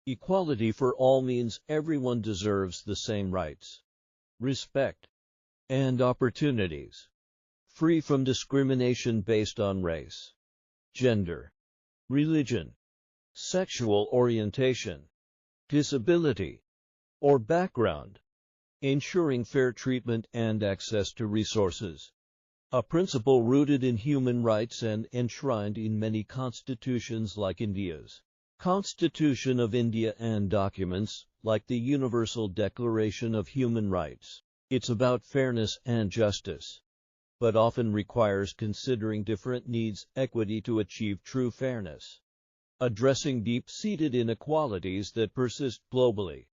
Equality for all means everyone deserves the same rights, respect, and opportunities, free from discrimination based on race, gender, religion, sexual orientation, disability, or background, ensuring fair treatment and access to resources. A principle rooted in human rights and enshrined in many constitutions like India's Constitution of India and documents like the Universal Declaration of Human Rights. It's about fairness and justice, but often requires considering different needs, equity to achieve true fairness, addressing deep-seated inequalities that persist globally.